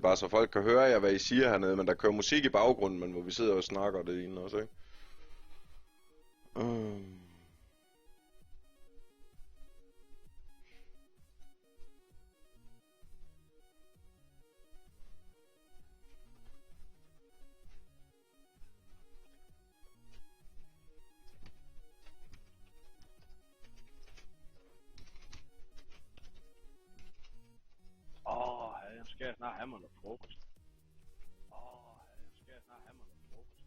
er bare så folk kan høre jer, hvad I siger hernede, men der kører musik i baggrunden, men hvor vi sidder og snakker det ene også, ikke? Jeg skal snart have mig noget frokost. Jeg skal snart have mig noget frokost.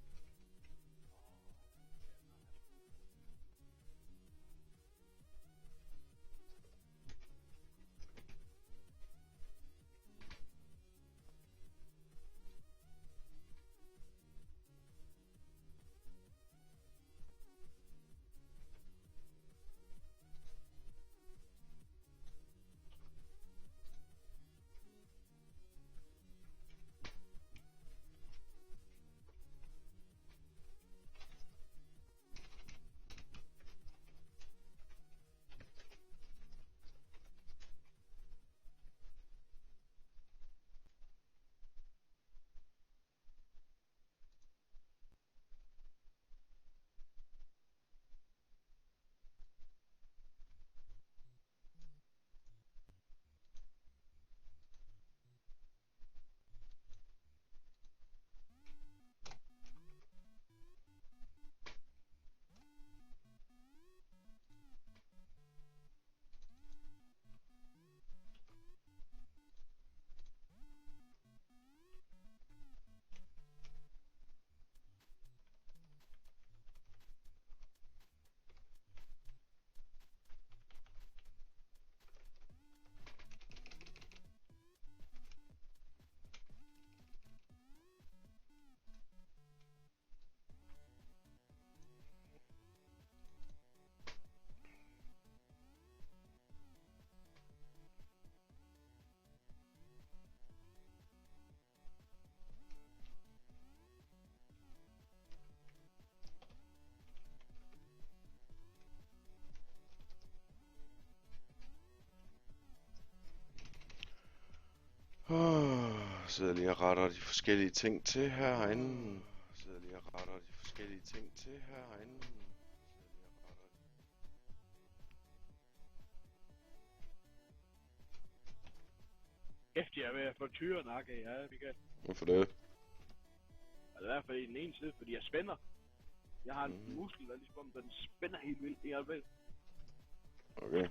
Sidder lige og retter de forskellige ting til herinde. Sidder lige og retter de forskellige ting til herinde. Kæft, jeg er ved at få tyrenakke, ja, vi kan. Hvorfor det? Altså i hvert fald i den ene side, fordi jeg spænder. Jeg har en muskel, der ligesom den spænder helt vildt i hvert fald. Okay.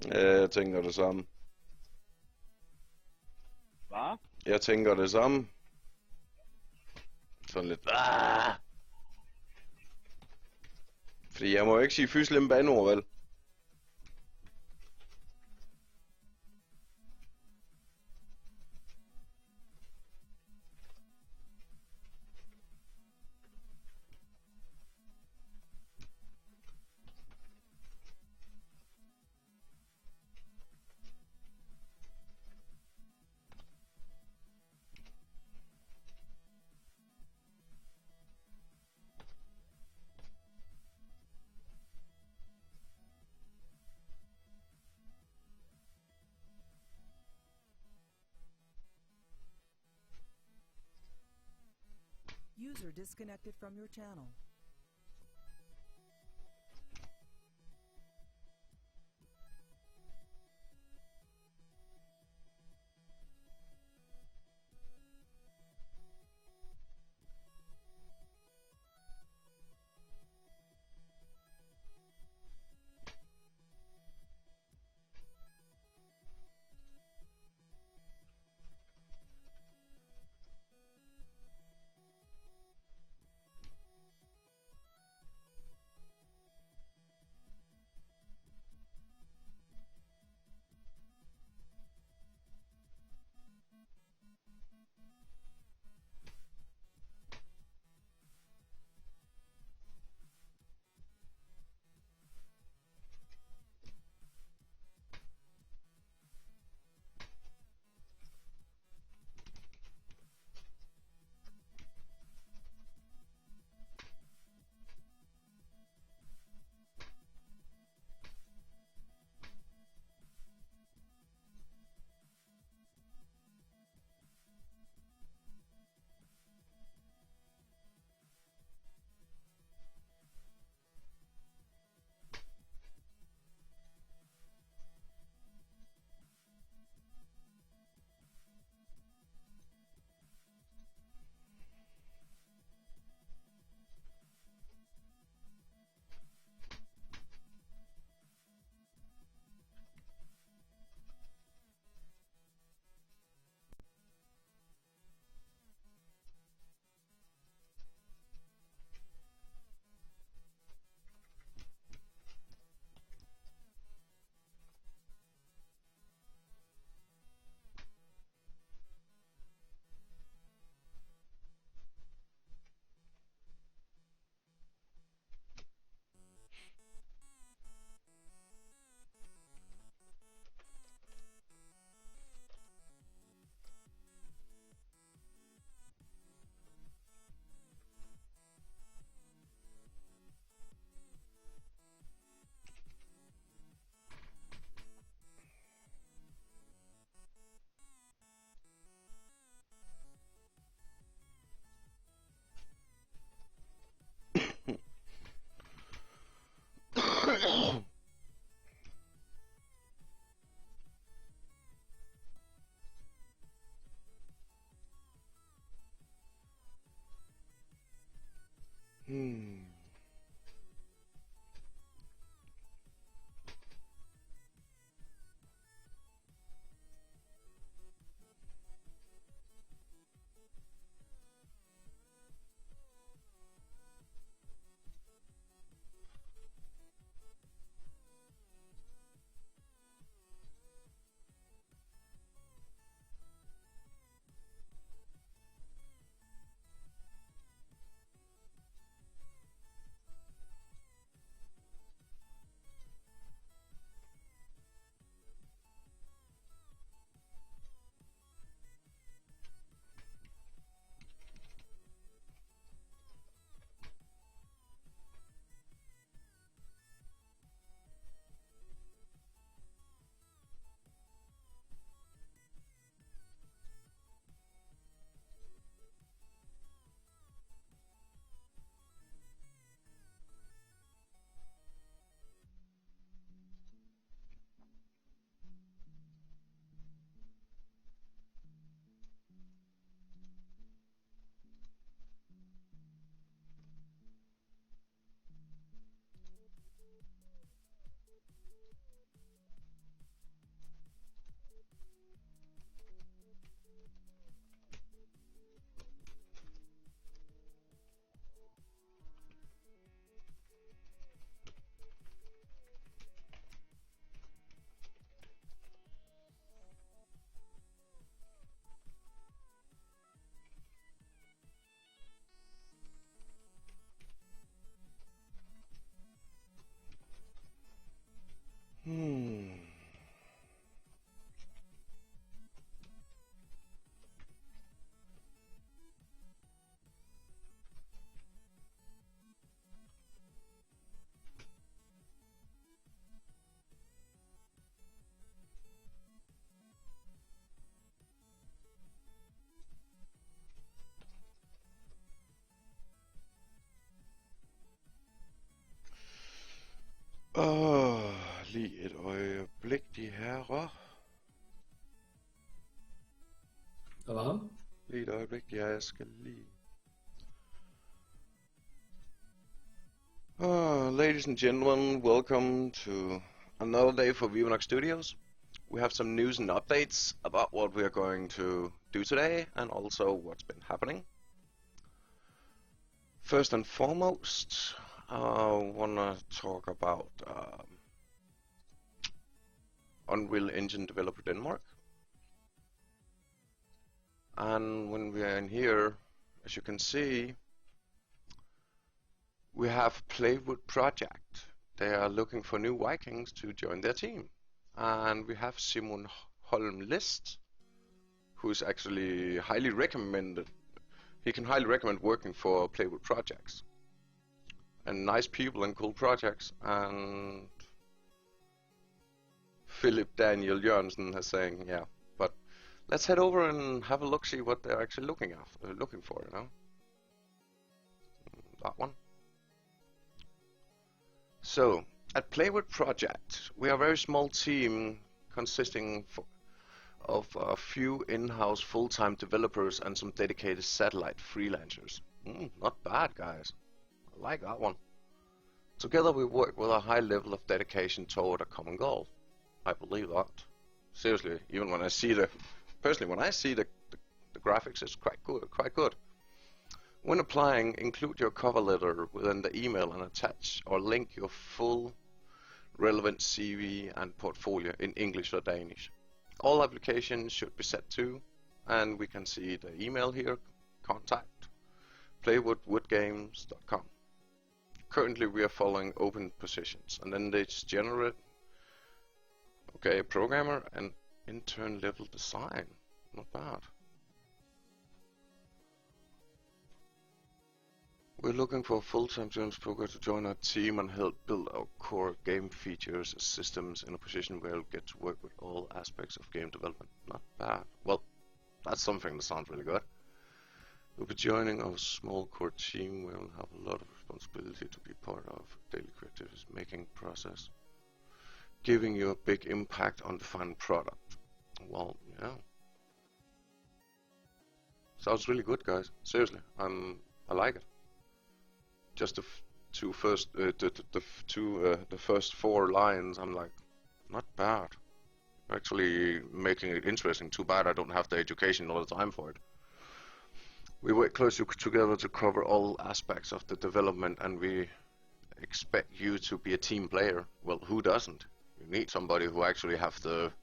Ja, jeg tænker det samme. Hvad? Jeg tænker det samme. Sådan lidt. Fordi jeg må jo ikke sige fy slemme banord, vel? User disconnected from your channel. lige et øjeblik, de herrer. Hvad? Lige et øjeblik, ja, jeg skal lige... Ladies and gentlemen, welcome to another day for Vivonox Studios. We have some news and updates about what we are going to do today and also what's been happening. First and foremost, I want to talk about Unreal Engine Developer Denmark. And when we are in here, as you can see, we have Playwood Project. They are looking for new Vikings to join their team. And we have Simon Holm List, who's actually highly recommended. He can highly recommend working for Playwood Projects. And nice people and cool projects. And Philip Daniel Jørgensen is saying, yeah. But let's head over and have a look, see what they're actually looking for, you know. That one. So, at Playwood Project, we are a very small team consisting of a few in-house full-time developers and some dedicated satellite freelancers. Not bad, guys. I like that one. Together we work with a high level of dedication toward a common goal. I believe that. Seriously, even when I see the graphics, it's quite good. When applying, include your cover letter within the email and attach or link your full relevant CV and portfolio in English or Danish. All applications should be set to, and we can see the email here, contact, playwoodwoodgames.com. Currently we are following open positions, and then they just generate, okay, programmer and intern level design, not bad. We're looking for a full-time Jones programmer to join our team and help build our core game features systems in a position where we'll get to work with all aspects of game development. Not bad. Well, that's something that sounds really good. We'll be joining our small core team where we'll have a lot of responsibility to be part of daily creative making process, giving you a big impact on the final product. Well, yeah. Sounds really good, guys. Seriously, I like it. Just the first 4 lines, I'm like, not bad. Actually making it interesting. Too bad I don't have the education all the time for it. We work closely together to cover all aspects of the development, and we expect you to be a team player. Well, who doesn't? You need somebody who actually have the,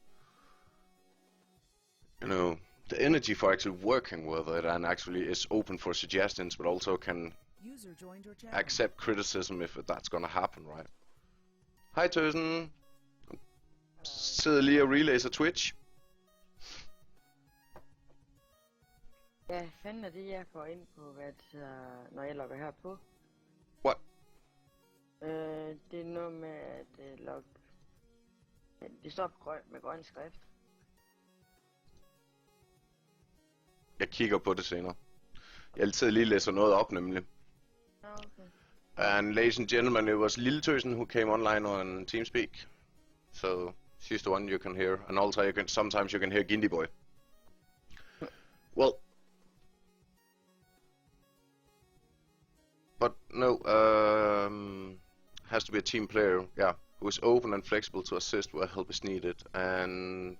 the energy for actually working with it and actually is open for suggestions, but also can User joined your channel. accept criticism if that's gonna happen, right? Hej Tøsen. Sidder lige og relæser Twitch. Ja, fanden er det, jeg får ind på, når jeg logger her på? What? Det er noget med at det står på med grøn skrift. Jeg kigger på det senere. Jeg altid lige læser noget op, nemlig. Okay. And ladies and gentlemen, it was Lille Tøsen who came online on TeamSpeak. So she's the one you can hear, and also sometimes you can hear Gindi Boy. Well, but no, has to be a team player, yeah, who is open and flexible to assist where help is needed, and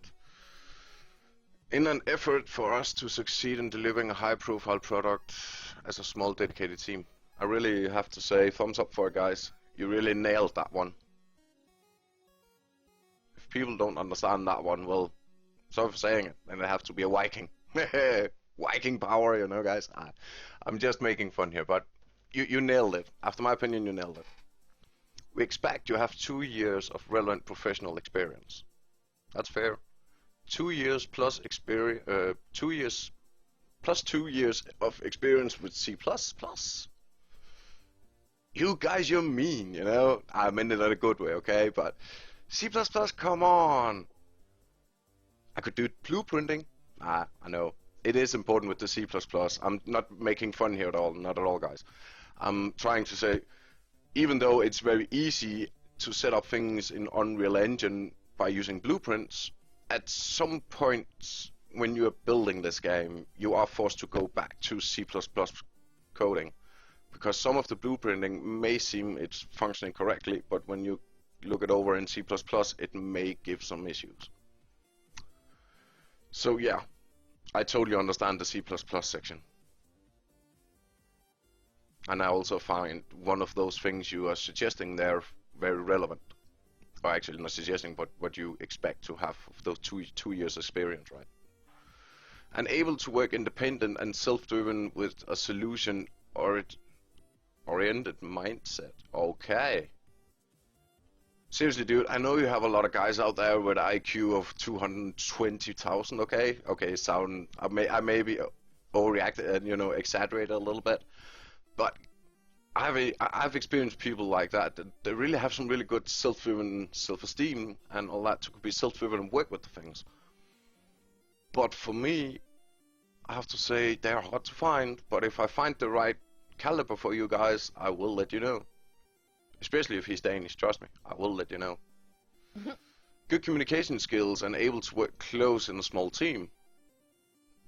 in an effort for us to succeed in delivering a high-profile product as a small dedicated team. I really have to say, thumbs up for it, guys. You really nailed that one. If people don't understand that one, well, sorry for saying it, then they have to be a Viking. Viking power, guys. I'm just making fun here, but you nailed it. After my opinion, you nailed it. We expect you have 2 years of relevant professional experience. That's fair. 2 years plus experience. 2 years plus 2 years of experience with C++. You guys, you're mean, I meant it in a good way, okay? But C++, come on. I could do blueprinting. I know. It is important with the C++. I'm not making fun here at all. Not at all, guys. I'm trying to say, even though it's very easy to set up things in Unreal Engine by using blueprints, at some point when you are building this game, you are forced to go back to C++ coding, because some of the blueprinting may seem it's functioning correctly, but when you look it over in C++, it may give some issues. So yeah, I totally understand the C++ section. And I also find one of those things you are suggesting there very relevant. Or actually not suggesting, but what you expect to have of those two years experience, right? And able to work independent and self-driven with a solution-oriented mindset. Okay. Seriously, dude, I know you have a lot of guys out there with an IQ of 220,000, okay? Okay, I may be overreacted and, exaggerated a little bit. But I've experienced people like that they really have some really good self-driven self-esteem and all that to be self-driven and work with the things. But for me, I have to say they're hard to find. But if I find the right caliber for you guys, I will let you know. Especially if he's Danish, trust me, I will let you know. Good communication skills and able to work close in a small team.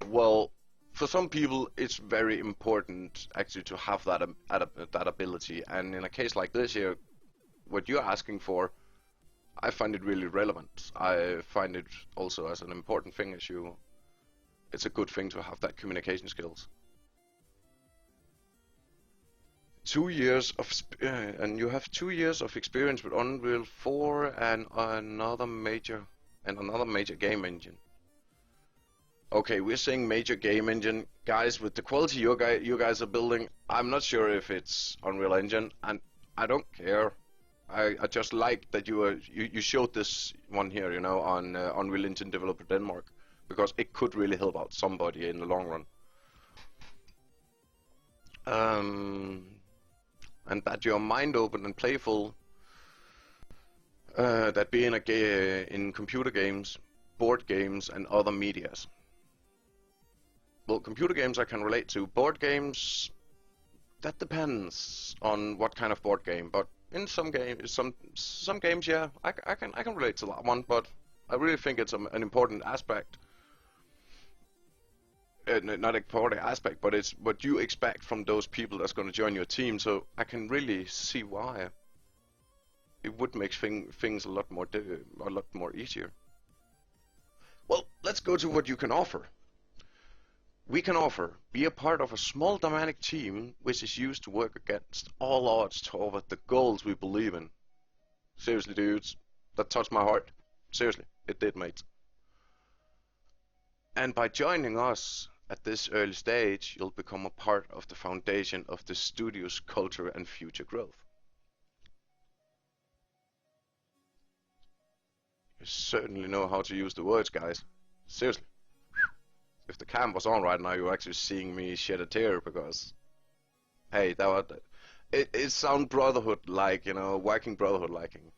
Well, for some people, it's very important actually to have that ability. And in a case like this here, what you're asking for, I find it really relevant. I find it also as an important thing issue. It's a good thing to have that communication skills. 2 years of and you have 2 years of experience with Unreal 4 and another major game engine. Okay, we're saying major game engine, guys. With the quality you guys are building, I'm not sure if it's Unreal Engine, and I don't care. I just like that you showed this one here, on Unreal Engine Developer Denmark, because it could really help out somebody in the long run. And that you're mind open and playful. That being in computer games, board games, and other medias. Well, computer games I can relate to. Board games, that depends on what kind of board game. But in some games, yeah, I can relate to that one. But I really think it's an important aspect. Not important aspect, but it's what you expect from those people that's going to join your team. So I can really see why it would make things a lot more easier. Well, let's go to what you can offer. We can offer be a part of a small dynamic team which is used to work against all odds toward the goals we believe in. Seriously, dudes, that touched my heart. Seriously, it did, mate. And by joining us at this early stage, you'll become a part of the foundation of the studio's culture and future growth. You certainly know how to use the words, guys. Seriously. If the cam was on right now, you're actually seeing me shed a tear because, hey, it sounds brotherhood-like, working brotherhood-liking.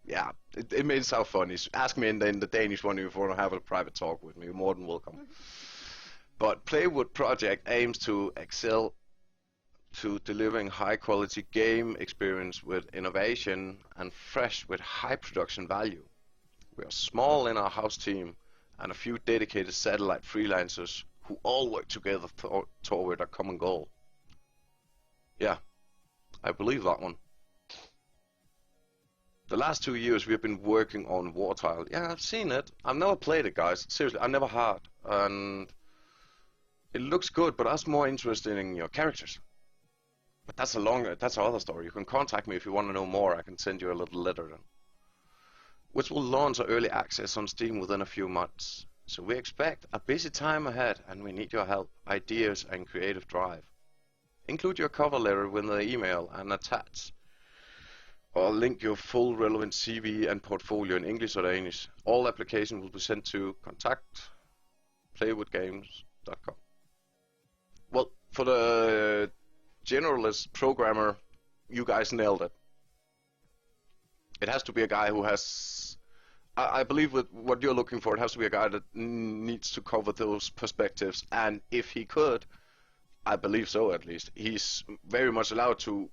Yeah, it made it sound funny. Ask me in the Danish one if you want to have a private talk with me. You're more than welcome. But Playwood Project aims to excel to delivering high-quality game experience with innovation and fresh with high production value. We are small in our house team and a few dedicated satellite freelancers who all work together toward a common goal. Yeah, I believe that one. The last 2 years we've been working on Wartile. Yeah, I've seen it. I've never played it, guys. Seriously, I never had. And it looks good, but I was more interested in your characters. But that's another story. You can contact me if you want to know more. I can send you a little letter then. Which will launch early access on Steam within a few months. So we expect a busy time ahead and we need your help, ideas and creative drive. Include your cover letter with the email and attach or link your full relevant CV and portfolio in English or Danish. All applications will be sent to contact@playwoodgames.com. Well, for the generalist programmer, you guys nailed it. It has to be a guy who has, I believe with what you're looking for, it has to be a guy that needs to cover those perspectives. And if he could, I believe so at least, he's very much allowed to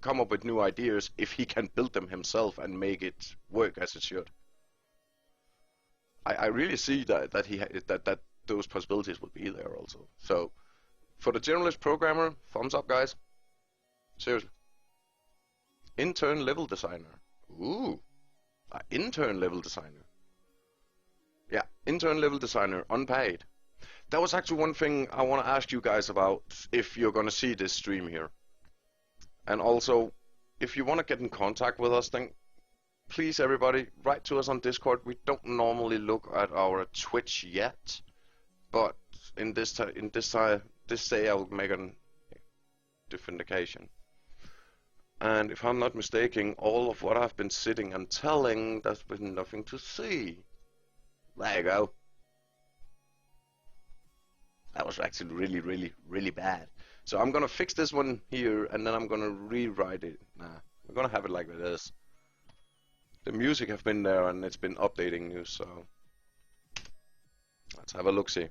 come up with new ideas if he can build them himself and make it work as it should. I really see that those possibilities will be there also. So for the generalist programmer, thumbs up, guys. Seriously. Intern level designer. Ooh, intern level designer. Yeah, intern level designer, unpaid. That was actually one thing I want to ask you guys about if you're going to see this stream here. And also, if you want to get in contact with us, then please, everybody, write to us on Discord. We don't normally look at our Twitch yet, but in this day, I will make a different occasion. And if I'm not mistaken, all of what I've been sitting and telling, there's been nothing to see. There you go. That was actually really, really, really bad. So I'm gonna fix this one here, and then I'm gonna rewrite it. Nah, we're gonna have it like this. The music have been there, and it's been updating you, so let's have a look-see.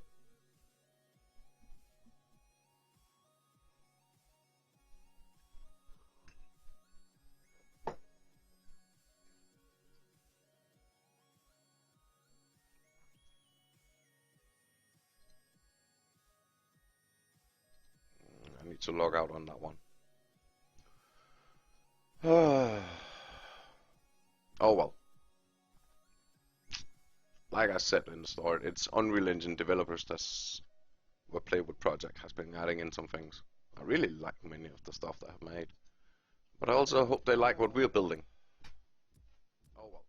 I need to log out on that one. Oh well. Like I said in the start, it's Unreal Engine developers that's what Playwood Project has been adding in some things. I really like many of the stuff they have made. But I also hope they like what we're building. Oh well.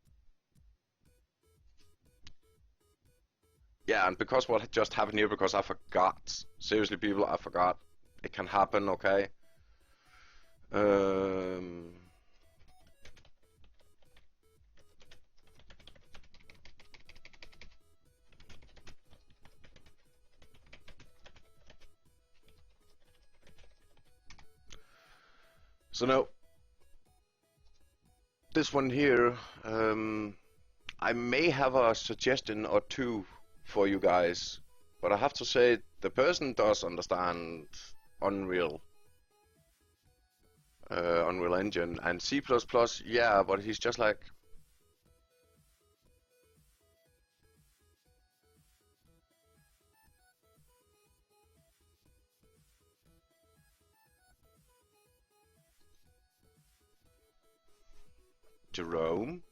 Yeah, and because what just happened here, because I forgot. Seriously, people, I forgot. It can happen, okay? So now, this one here, I may have a suggestion or two for you guys, but I have to say the person does understand Unreal Engine and C++, yeah, but he's just like, Jerome.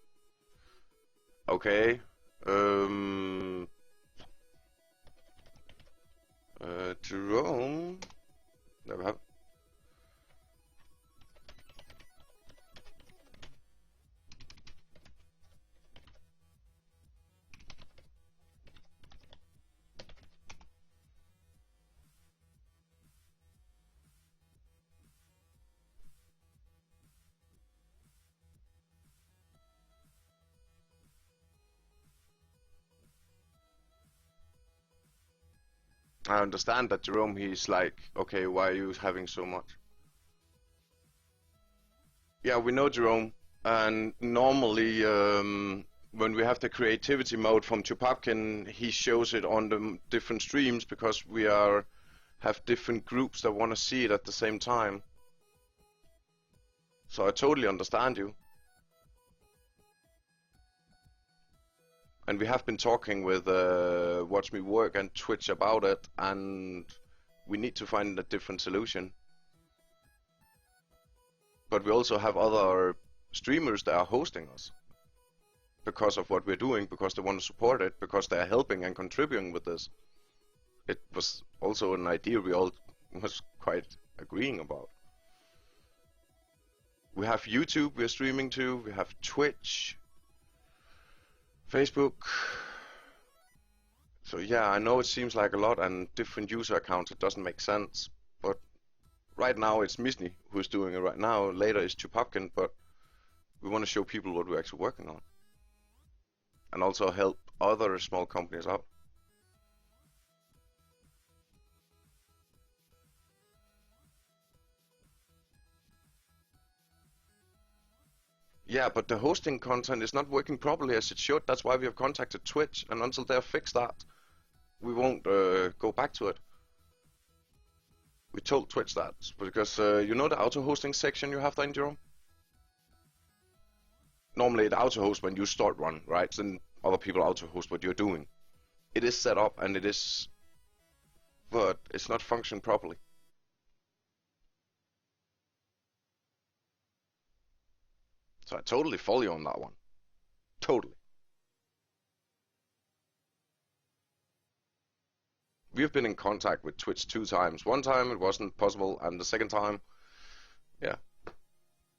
Okay. Jerome. There we have. I understand that Jerome, he's like, okay, why are you having so much? Yeah, we know Jerome, and normally when we have the creativity mode from Chupapkin, he shows it on the different streams because we have different groups that want to see it at the same time. So I totally understand you. And we have been talking with Watch Me Work and Twitch about it, and we need to find a different solution. But we also have other streamers that are hosting us because of what we're doing, because they want to support it, because they are helping and contributing with this. It was also an idea we all was quite agreeing about. We have YouTube we're streaming to, we have Twitch, Facebook. So yeah, I know it seems like a lot and different user accounts, it doesn't make sense, but right now it's Misny who's doing it right now, later it's Chupapkin, but we want to show people what we're actually working on. And also help other small companies out. Yeah, but the hosting content is not working properly as it should. That's why we have contacted Twitch, and until they have fixed that, we won't go back to it. We told Twitch that because you know the auto hosting section you have there, Jerome? Normally it auto hosts when you start one, right? Then other people auto host what you're doing. It is set up and it is, but it's not functioning properly. So I totally follow you on that one. Totally. We've been in contact with Twitch 2 times. One time it wasn't possible, and the second time, yeah.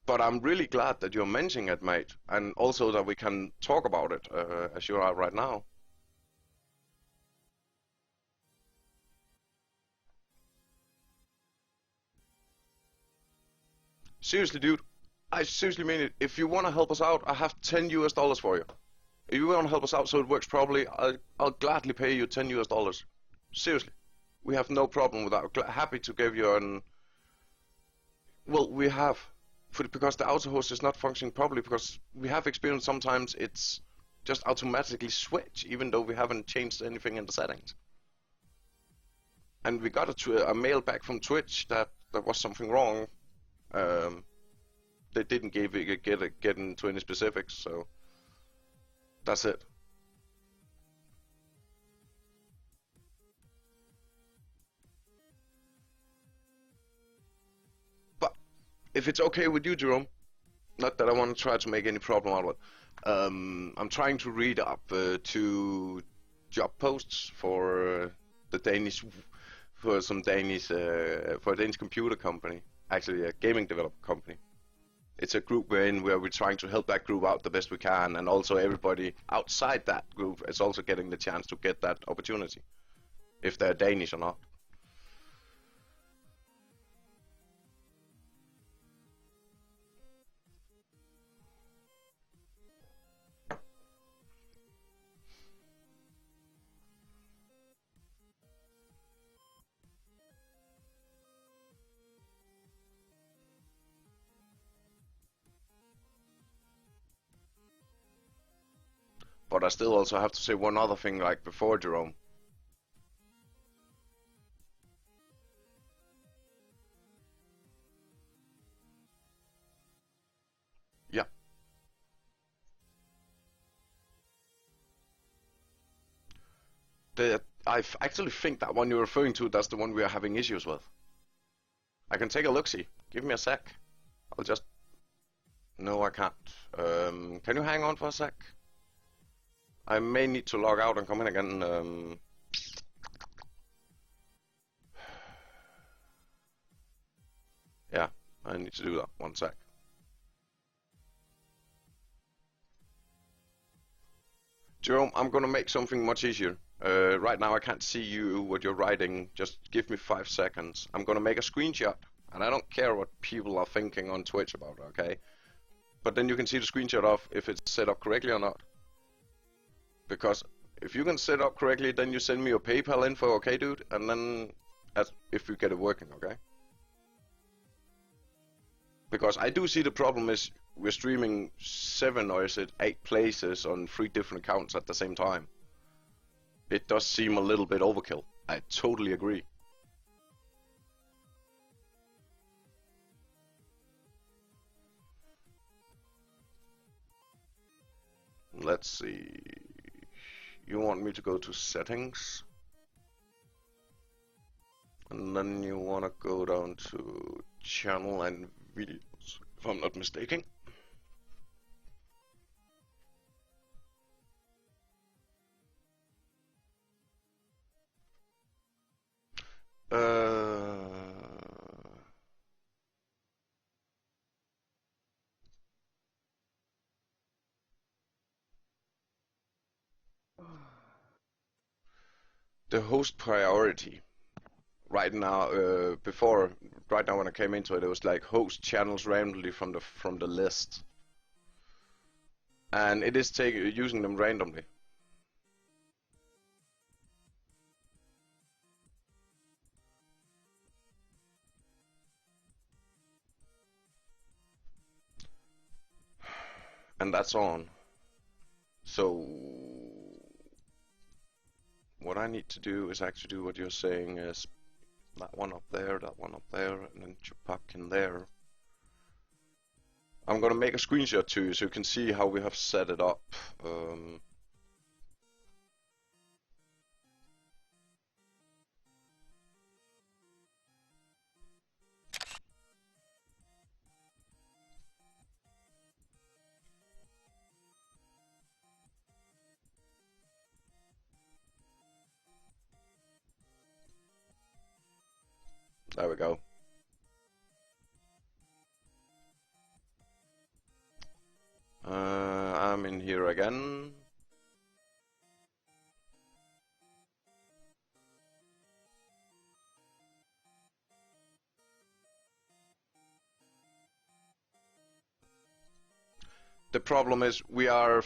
But I'm really glad that you're mentioning it, mate, and also that we can talk about it as you are right now. Seriously, dude, I seriously mean it. If you want to help us out, I have $10 US for you. If you want to help us out so it works properly, I'll gladly pay you $10 US. Seriously, we have no problem with that. We're happy to give you an. Well, we have, because the auto host is not functioning properly. Because we have experienced sometimes it's just automatically switch, even though we haven't changed anything in the settings. And we got a mail back from Twitch that there was something wrong. They didn't get into any specifics, so that's it. If it's okay with you, Jerome, not that I want to try to make any problem out of it, I'm trying to read up 2 job posts for the Danish, for a Danish computer company, actually a gaming developer company. It's a group we're in where we're trying to help that group out the best we can, and also everybody outside that group is also getting the chance to get that opportunity, if they're Danish or not. But I still also have to say one other thing, like before, Jerome. Yeah. I actually think that one you're referring to, that's the one we are having issues with. I can take a look-see. Give me a sec. I'll just... No, I can't. Can you hang on for a sec? I may need to log out and come in again. Yeah, I need to do that. One sec. Jerome, I'm gonna make something much easier. Right now I can't see you, what you're writing. Just give me 5 seconds. I'm gonna make a screenshot, and I don't care what people are thinking on Twitch about, okay? But then you can see the screenshot of if it's set up correctly or not. Because if you can set up correctly, then you send me your PayPal info, okay, dude? And then, if we get it working, okay? Because I do see the problem is we're streaming 7 or is it 8 places on 3 different accounts at the same time. It does seem a little bit overkill. I totally agree. Let's see. You want me to go to settings, and then you want to go down to channel and videos, if I'm not mistaken. The host priority right now, right now when I came into it, it was like host channels randomly from the list, and it is using them randomly. And that's on. So what I need to do is actually do what you're saying is That one up there, that one up there, and then Chupackin there. I'm gonna make a screenshot too, so you can see how we have set it up. There we go. I'm in here again. The problem is we are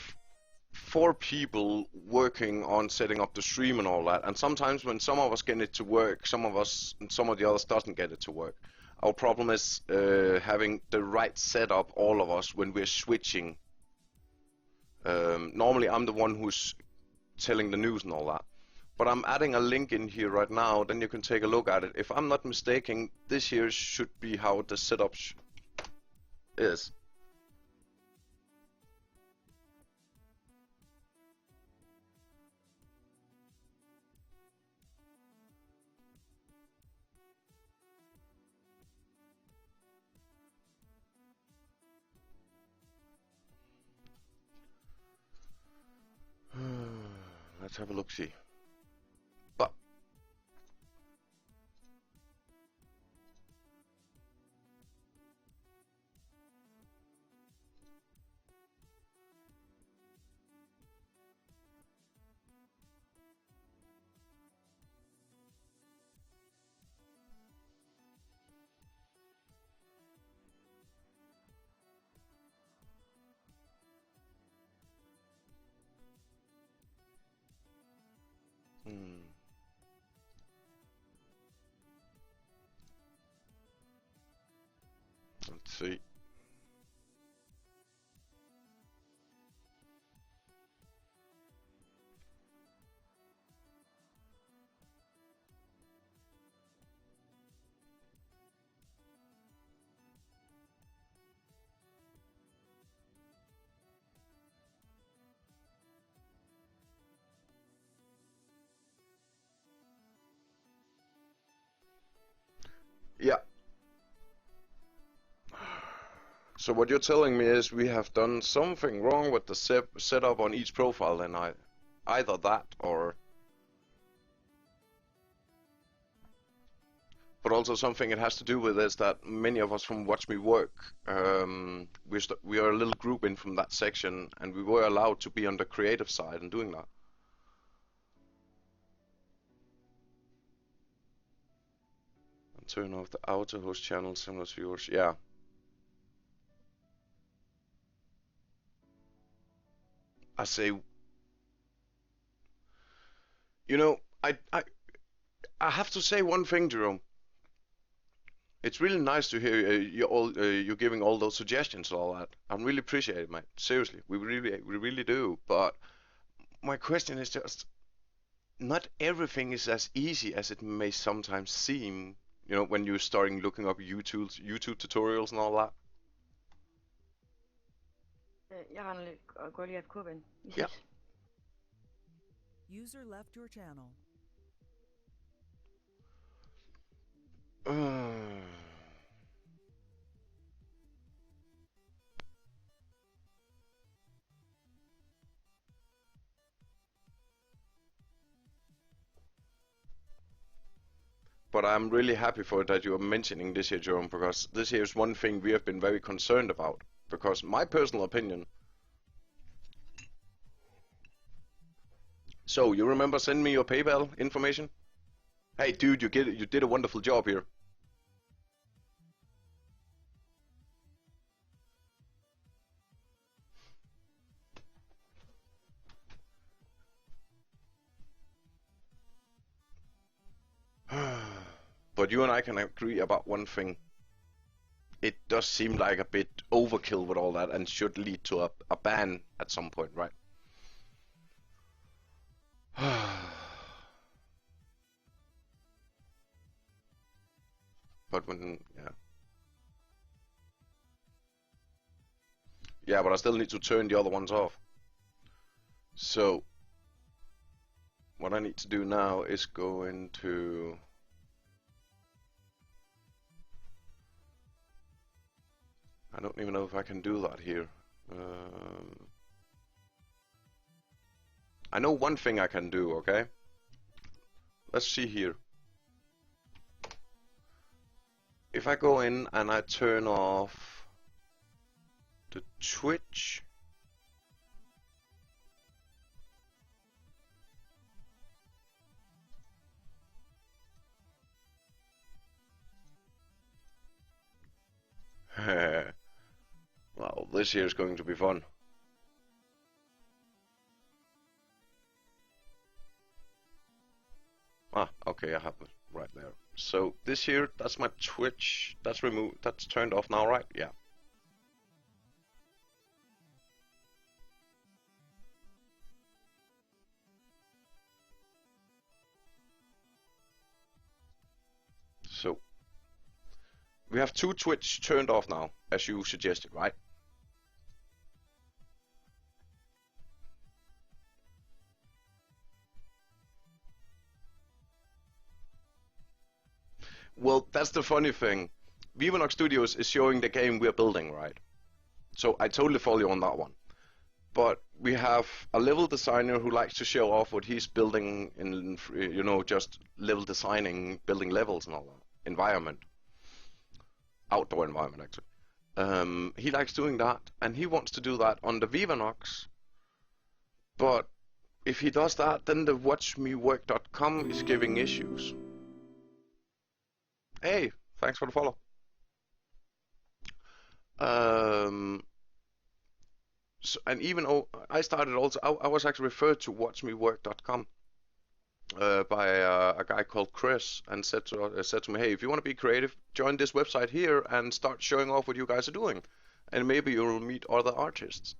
4 people working on setting up the stream and all that, and sometimes when some of us get it to work, some of the others doesn't get it to work. Our problem is having the right setup, all of us, when we're switching. Normally I'm the one who's telling the news and all that, but I'm adding a link in here right now, then you can take a look at it. If I'm not mistaken, this here should be how the setup is. Let's have a look-see. But let's see. Yeah. So what you're telling me is we have done something wrong with the setup on each profile, and either that or... But also something it has to do with is that many of us from Watch Me Work, we are a little group in from that section, and we were allowed to be on the creative side and doing that. And turn off the auto host channel similar to yours. Yeah. I say, you know, I have to say one thing, Jerome. It's really nice to hear you giving all those suggestions and all that. I really appreciate it, mate. Seriously, we really do. But my question is just, not everything is as easy as it may sometimes seem. You know, when you're starting looking up YouTube tutorials and all that. Jeg render lidt og går lige af kurven. Ja. User left your channel. But I'm really happy for that you are mentioning this here, Jerome, because this here is one thing we have been very concerned about. Because my personal opinion... So, you remember sending me your PayPal information? Hey dude, you did a wonderful job here. But you and I can agree about one thing. It does seem like a bit overkill with all that and should lead to a ban at some point, right? But when, yeah. Yeah, but I still need to turn the other ones off. So, what I need to do now is go into... I don't even know if I can do that here. I know one thing I can do, okay? Let's see here. If I go in and I turn off the Twitch, well, this here is going to be fun. Ah, okay, I have it right there. So this here, that's my Twitch. That's removed. That's turned off now, right? Yeah. So we have two Twitch turned off now, as you suggested, right? Well, that's the funny thing. Vivanox Studios is showing the game we're building, right? So I totally follow you on that one. But we have a level designer who likes to show off what he's building in, you know, just level designing, building levels and all that. Environment. Outdoor environment, actually. He likes doing that, and he wants to do that on the Vivanox. But if he does that, then the watchmework.com is giving issues. Hey, thanks for the follow. So, and even I started also, I was actually referred to watchmework.com by a guy called Chris, and said to me, hey, if you want to be creative, join this website here and start showing off what you guys are doing, and maybe you'll meet other artists.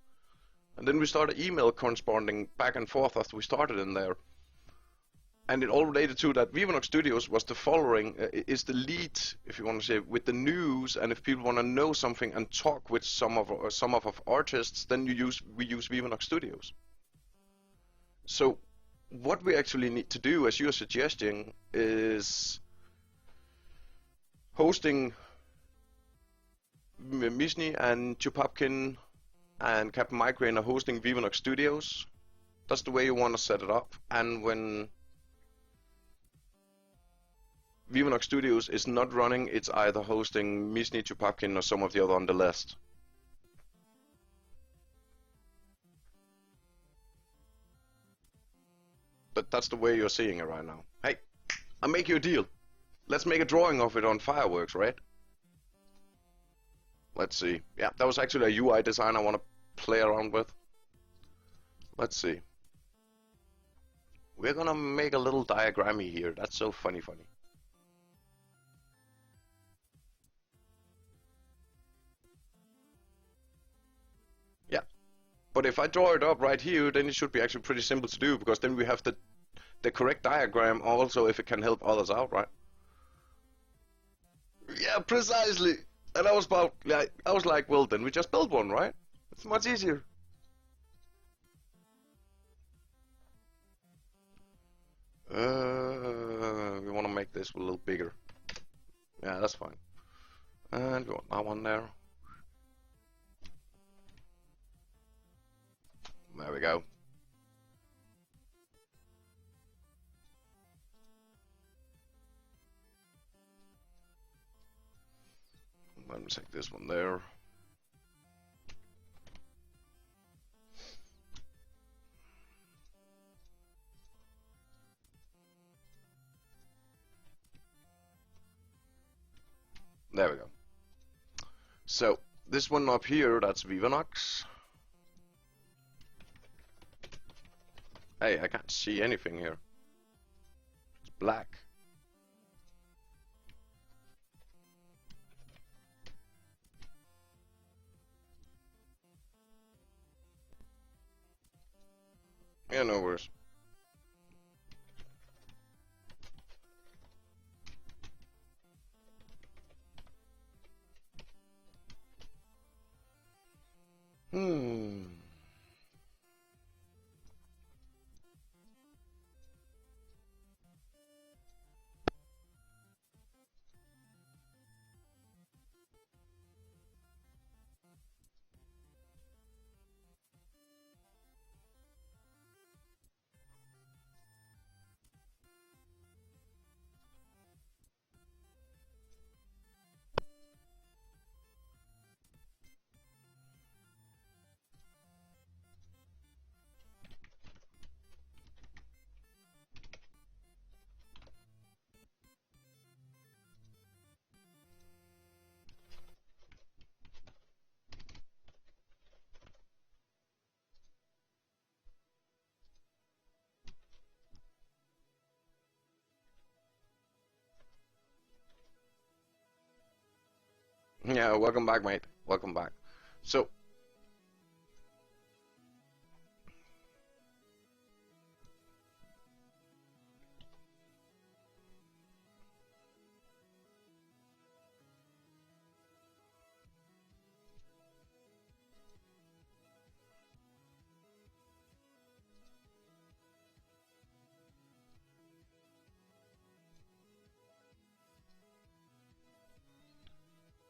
And then we started email corresponding back and forth after we started in there. And it all related to that Vivanox Studios was the following, is the lead, if you want to say, with the news, and if people want to know something and talk with some of our artists, then we use Vivanox Studios. So what we actually need to do, as you're suggesting, is hosting Misni and Chupapkin and Captain Migraine are hosting Vivanox Studios. That's the way you want to set it up. And when Vivanox Studios is not running, it's either hosting Misni, Chupapkin, or some of the other on the list. But that's the way you're seeing it right now. Hey, I'll make you a deal. Let's make a drawing of it on Fireworks, right? Let's see. Yeah, that was actually a UI design I want to play around with. Let's see. We're gonna make a little diagrammy here. That's so funny. Yeah. But if I draw it up right here, then it should be actually pretty simple to do, because then we have the correct diagram also, if it can help others out, right? Yeah, precisely. And I was like, well, then we just build one, right? It's much easier. We want to make this a little bigger. Yeah, that's fine. And we want that one there. There we go. Let me take this one there. There we go. So this one up here, that's Vivanox. Hey, I can't see anything here. It's black. Yeah, no worries. Yeah, welcome back, mate. Welcome back. So,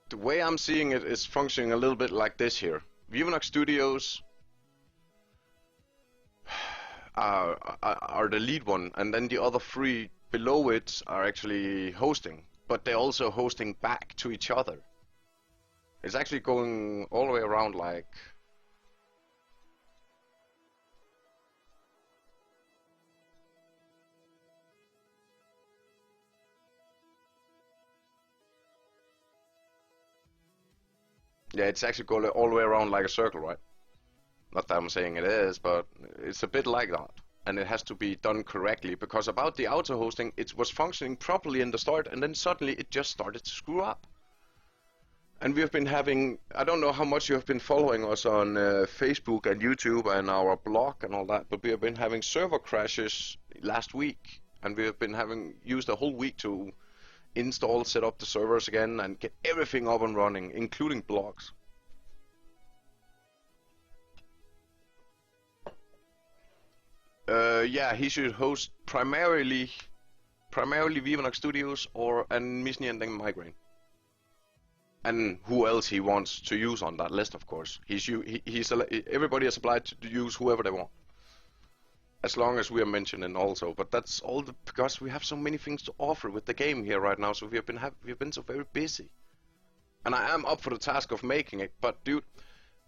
the way I'm seeing it is functioning a little bit like this here. Vivinox Studios are the lead one, and then the other three below it are actually hosting, but they're also hosting back to each other. It's actually going all the way around like... Yeah, it's actually going all the way around like a circle, right? Not that I'm saying it is, but it's a bit like that. And it has to be done correctly, because about the auto hosting, it was functioning properly in the start, and then suddenly it just started to screw up. And we have been having, I don't know how much you have been following us on Facebook and YouTube and our blog and all that, but we have been having server crashes last week, and we have been used a whole week to install, set up the servers again, and get everything up and running, including blogs. Yeah, he should host primarily Vivinox Studios and Misni and then Migraine. And who else he wants to use on that list, of course. Everybody is obliged to use whoever they want, as long as we are mentioning also. But that's all because we have so many things to offer with the game here right now. So we've been so very busy, and I am up for the task of making it. But dude,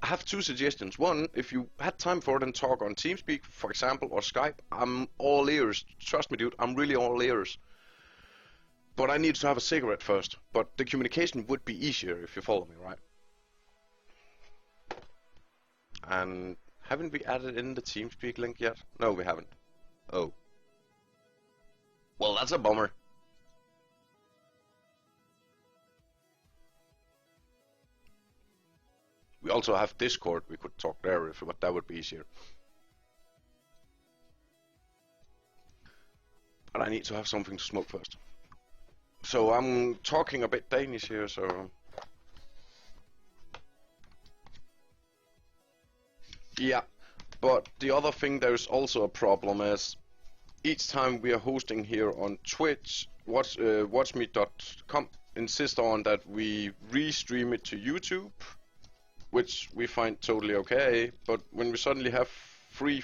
I have two suggestions. One, if you had time for it and talk on TeamSpeak, for example, or Skype, I'm all ears. Trust me, dude, I'm really all ears. But I need to have a cigarette first. But the communication would be easier if you follow me, right? And haven't we added in the TeamSpeak link yet? No, we haven't. Oh. Well, that's a bummer. We also have Discord. We could talk there, but that would be easier. But I need to have something to smoke first. So I'm talking a bit Danish here, so... Yeah, but the other thing there's also a problem is, each time we are hosting here on Twitch, WatchMe.com insist on that we restream it to YouTube, which we find totally okay, but when we suddenly have 3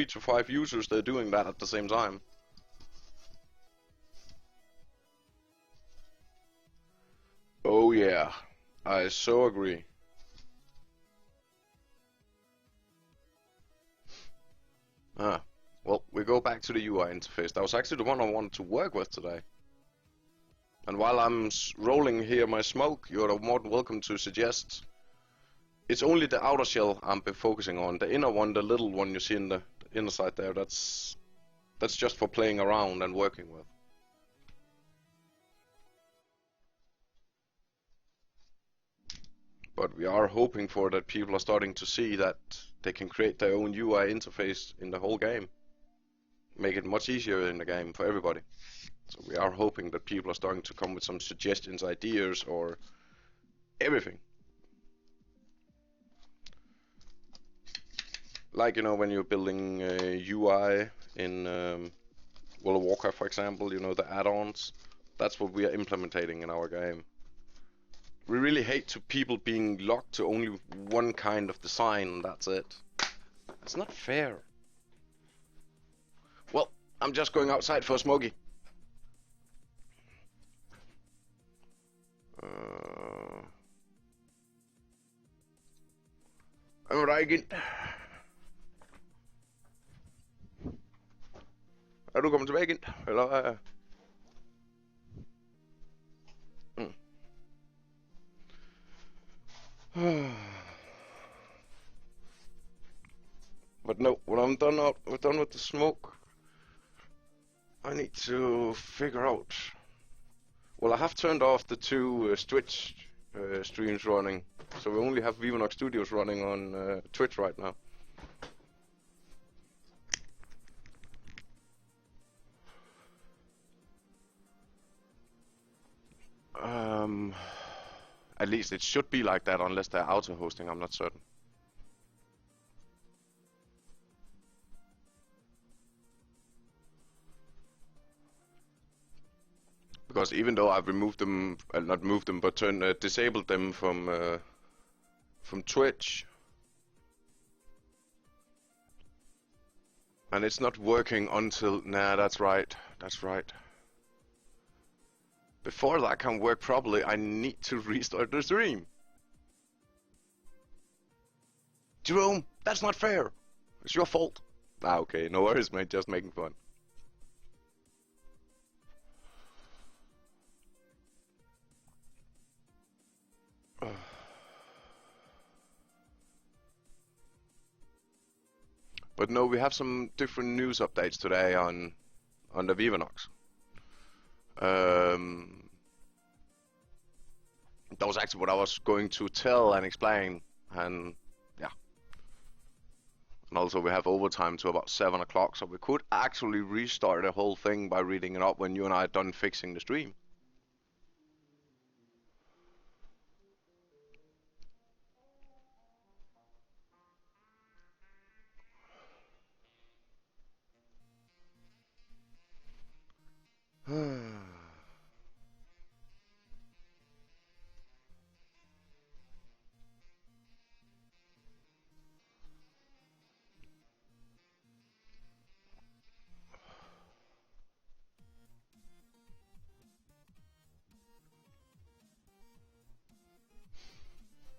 to 5 users, they're doing that at the same time. Oh yeah, I so agree. Well, we go back to the UI interface. That was actually the one I wanted to work with today. And while I'm rolling here my smoke, you're more than welcome to suggest. It's only the outer shell I'm focusing on. The inner one, the little one you see in the inner side there, that's just for playing around and working with. But we are hoping for that people are starting to see that they can create their own UI interface in the whole game. Make it much easier in the game for everybody. So we are hoping that people are starting to come with some suggestions, ideas, or everything. Like, you know, when you're building a UI in World of Warcraft, for example, you know, the add-ons. That's what we are implementing in our game. We really hate people being locked to only one kind of design, and that's it. It's not fair. Well, I'm just going outside for a smoky. I'm Reigen. Er du kommet tilbage igen? Eller But no, when I'm done with the smoke, I need to figure out. Well, I have turned off the two streams running. So we only have Vivanox Studios running on Twitch right now. At least it should be like that unless they're auto-hosting, I'm not certain. Because even though I've removed them, not moved them, but disabled them from Twitch, and it's not working until, nah, that's right, that's right. Before that can work properly, I need to restart the stream. Jerome, that's not fair. It's your fault. Ah, okay, no worries, mate, just making fun. But no, we have some different news updates today on the Vivanox. That was actually what I was going to tell and explain, and yeah. And also we have overtime to about 7 o'clock, so we could actually restart the whole thing by reading it up when you and I are done fixing the stream.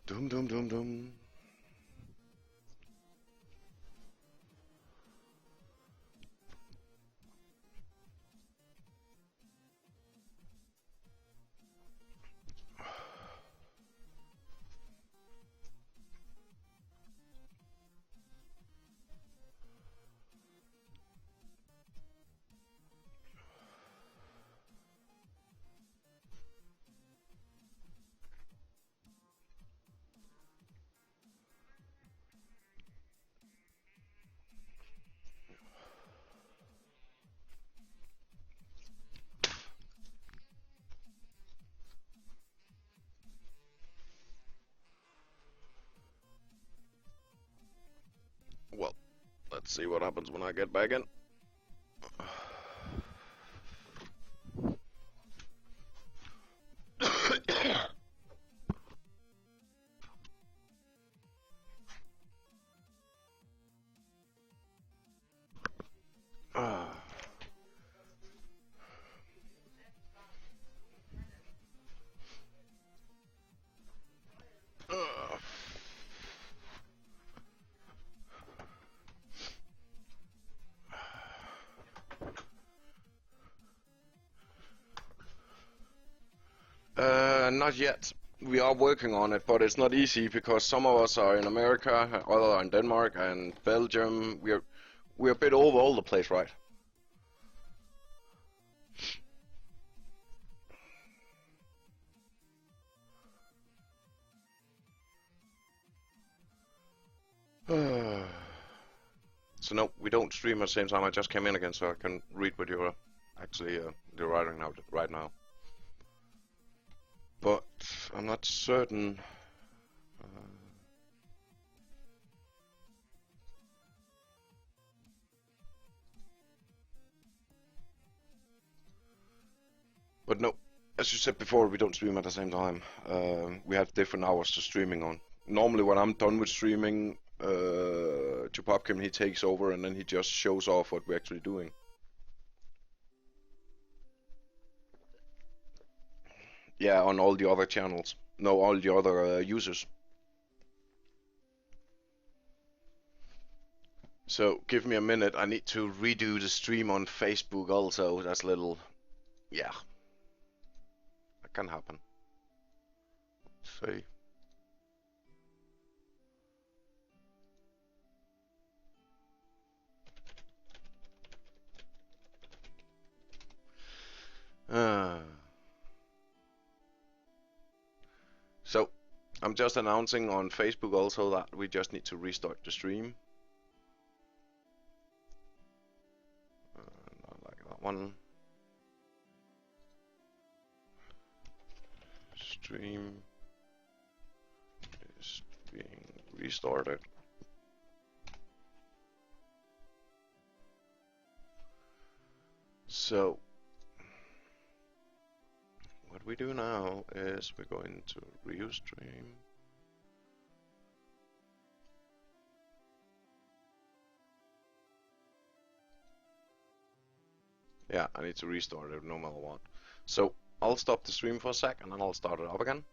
Dum dum dum dum. Well, let's see what happens when I get back in. Not yet. We are working on it, but it's not easy because some of us are in America, others are in Denmark and Belgium. We're a bit all over the place, right? So no, we don't stream at the same time. I just came in again so I can read what you're actually writing right now. But I'm not certain. But no, as you said before, we don't stream at the same time. We have different hours to streaming on. Normally when I'm done with streaming, Chupopkim, he takes over and then he just shows off what we're actually doing. Yeah, on all the other channels. No, all the other users. So, give me a minute. I need to redo the stream on Facebook also. That's a little... Yeah. That can happen. Let's see. I'm just announcing on Facebook also that we just need to restart the stream. Not like that one. Stream is being restarted. So what we do now is we're going to Restream. Yeah, I need to restart it no matter what. So I'll stop the stream for a sec and then I'll start it up again.